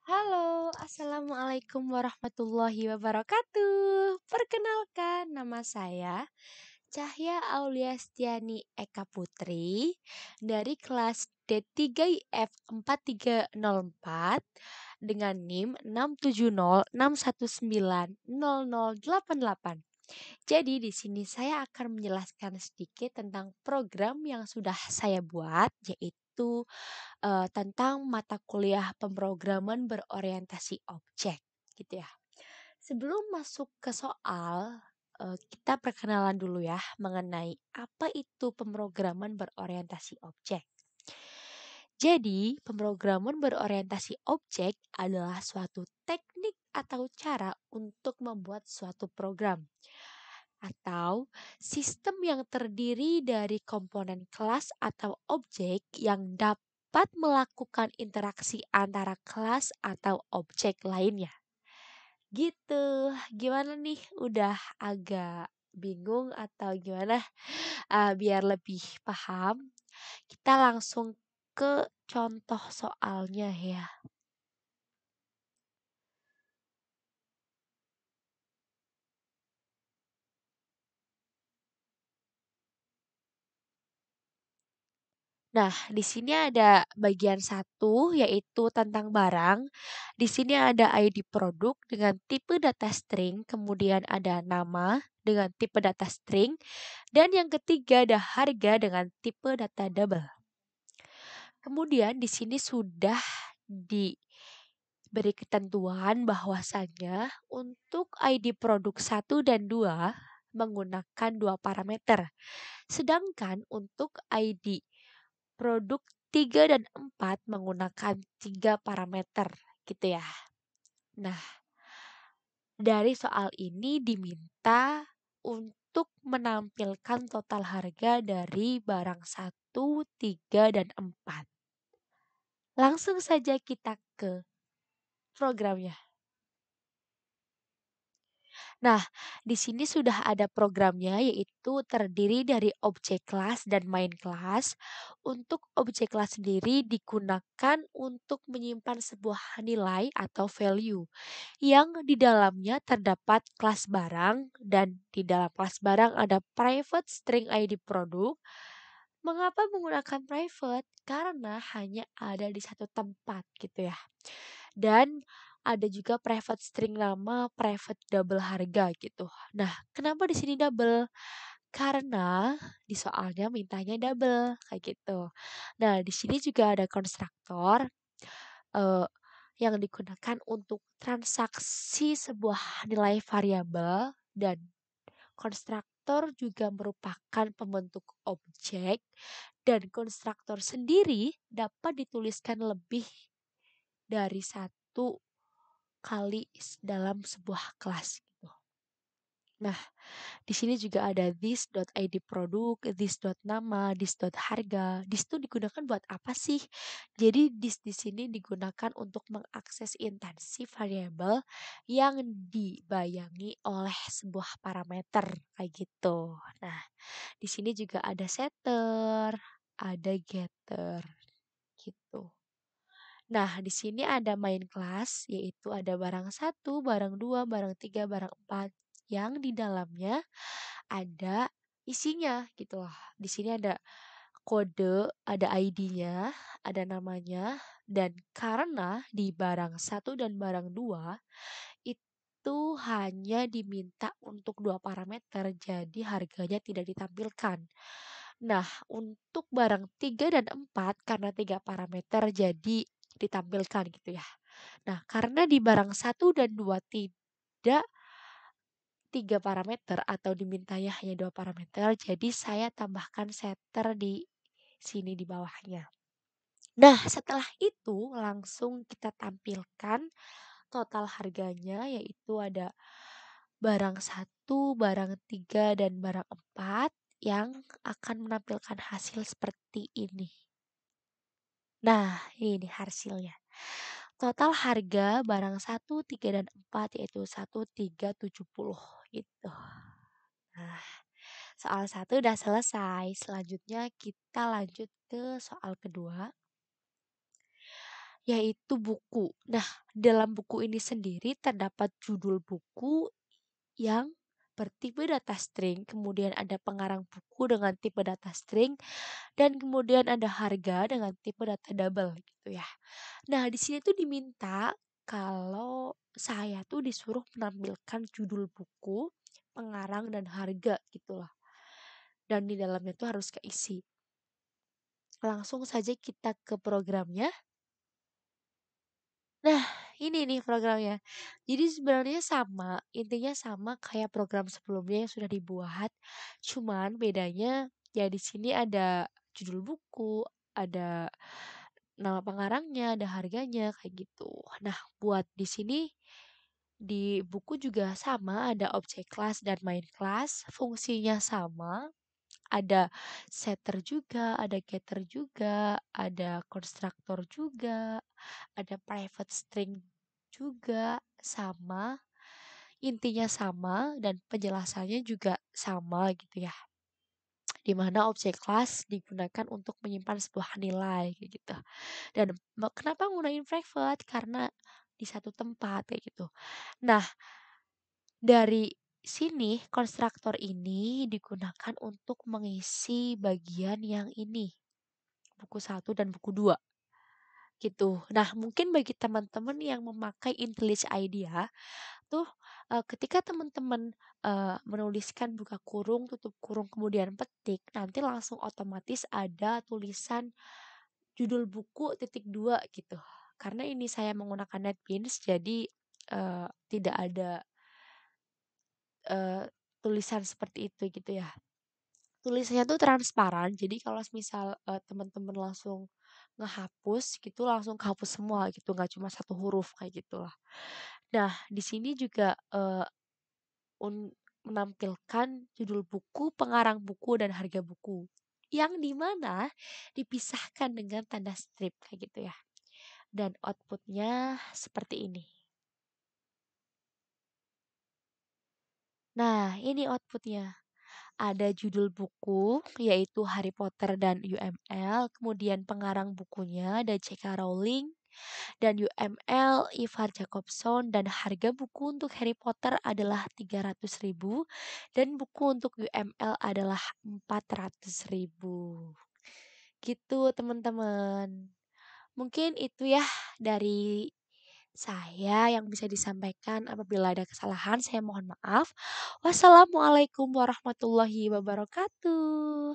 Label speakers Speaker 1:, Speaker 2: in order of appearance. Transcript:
Speaker 1: Halo, Assalamualaikum warahmatullahi wabarakatuh. Perkenalkan, nama saya Cahya Auliastiani Eka Putri dari kelas D3IF 4304 dengan NIM 67061900088. Jadi di sini saya akan menjelaskan sedikit tentang program yang sudah saya buat, yaitu tentang mata kuliah pemrograman berorientasi objek gitu ya. Sebelum masuk ke soal, kita perkenalan dulu ya mengenai apa itu pemrograman berorientasi objek. Jadi, pemrograman berorientasi objek adalah suatu teknik atau cara untuk membuat suatu program atau sistem yang terdiri dari komponen kelas atau objek yang dapat melakukan interaksi antara kelas atau objek lainnya. Gitu. Gimana nih? Udah agak bingung atau gimana? Biar lebih paham, kita langsung ke contoh soalnya ya. Nah, di sini ada bagian satu yaitu tentang barang. Di sini ada ID produk dengan tipe data string, kemudian ada nama dengan tipe data string, dan yang ketiga ada harga dengan tipe data double. Kemudian di sini sudah diberi ketentuan bahwasanya untuk ID produk satu dan 2 menggunakan dua parameter. Sedangkan untuk ID produk 3 dan 4 menggunakan 3 parameter gitu ya. Nah, dari soal ini diminta untuk menampilkan total harga dari barang satu, 3 dan 4. Langsung saja kita ke programnya. Nah, di sini sudah ada programnya yaitu terdiri dari objek kelas dan main kelas. Untuk objek kelas sendiri digunakan untuk menyimpan sebuah nilai atau value yang di dalamnya terdapat kelas barang dan di dalam kelas barang ada private string ID produk. Mengapa menggunakan private? Karena hanya ada di satu tempat gitu ya. Dan ada juga private string nama, private double harga gitu. Nah, kenapa di sini double? Karena di soalnya mintanya double kayak gitu. Nah, di sini juga ada konstruktor eh, yang digunakan untuk transaksi sebuah nilai variabel dan konstruktor juga merupakan pembentuk objek dan konstruktor sendiri dapat dituliskan lebih dari satu kali dalam sebuah kelas gitu. Nah, di sini juga ada this.id produk, this.nama, this.harga. This itu digunakan buat apa sih? Jadi this di sini digunakan untuk mengakses intensi variabel yang dibayangi oleh sebuah parameter kayak gitu. Nah, di sini juga ada setter, ada getter gitu. Nah, di sini ada main kelas, yaitu ada barang satu, barang dua, barang tiga, barang empat, yang di dalamnya ada isinya gitu loh. Di sini ada kode, ada ID-nya, ada namanya, dan karena di barang satu dan barang dua itu hanya diminta untuk dua parameter, jadi harganya tidak ditampilkan. Nah, untuk barang 3 dan 4 karena 3 parameter jadi ditampilkan gitu ya. Nah, karena di barang satu dan 2 tidak 3 parameter atau dimintanya hanya 2 parameter, jadi saya tambahkan setter di sini di bawahnya. Nah, setelah itu langsung kita tampilkan total harganya yaitu ada barang satu, barang tiga, dan barang empat yang akan menampilkan hasil seperti ini. Nah, ini hasilnya. Total harga barang satu, 3 dan 4 yaitu 1370 gitu. Nah, soal satu udah selesai. Selanjutnya kita lanjut ke soal kedua. yaitu buku. Nah, dalam buku ini sendiri terdapat judul buku yang bertipe data string, kemudian ada pengarang buku dengan tipe data string, dan kemudian ada harga dengan tipe data double gitu ya. Nah, di sini tuh diminta kalau saya tuh disuruh menampilkan judul buku, pengarang dan harga gitu loh. Dan di dalamnya tuh harus keisi. Langsung saja kita ke programnya. Nah, ini nih programnya. Jadi sebenarnya sama, intinya sama kayak program sebelumnya yang sudah dibuat. Cuman bedanya ya di sini ada judul buku, ada nama pengarangnya, ada harganya kayak gitu. Nah, buat di sini di buku juga sama, ada objek kelas dan main kelas, fungsinya sama, ada setter juga, ada getter juga, ada konstruktor juga, ada private string juga sama, intinya sama dan penjelasannya juga sama gitu ya. Di mana objek kelas digunakan untuk menyimpan sebuah nilai kayak gitu. Dan kenapa nggunain private? Karena di satu tempat kayak gitu. Nah, dari sini konstruktor ini digunakan untuk mengisi bagian yang ini, buku satu dan buku 2 gitu. Nah, mungkin bagi teman-teman yang memakai IntelliJ IDEA tuh, ketika teman-teman, menuliskan buka kurung, tutup kurung, kemudian petik, nanti langsung otomatis ada tulisan judul buku titik 2 gitu. Karena ini saya menggunakan NetBeans jadi, tidak ada, eee, tulisan seperti itu gitu ya. Tulisannya tuh transparan, jadi kalau misal, teman-teman langsung ngehapus gitu, langsung kehapus semua gitu, nggak cuma satu huruf kayak gitulah. Nah, di sini juga, menampilkan judul buku, pengarang buku, dan harga buku. Yang di mana dipisahkan dengan tanda strip kayak gitu ya. Dan outputnya seperti ini. Nah, ini outputnya. Ada judul buku, yaitu Harry Potter dan UML, kemudian pengarang bukunya ada J.K. Rowling, dan UML Ivar Jacobson, dan harga buku untuk Harry Potter adalah 300.000 dan buku untuk UML adalah 400.000. Gitu teman-teman. Mungkin itu ya dari saya yang bisa disampaikan. Apabila ada kesalahan saya mohon maaf. Wassalamualaikum warahmatullahi wabarakatuh.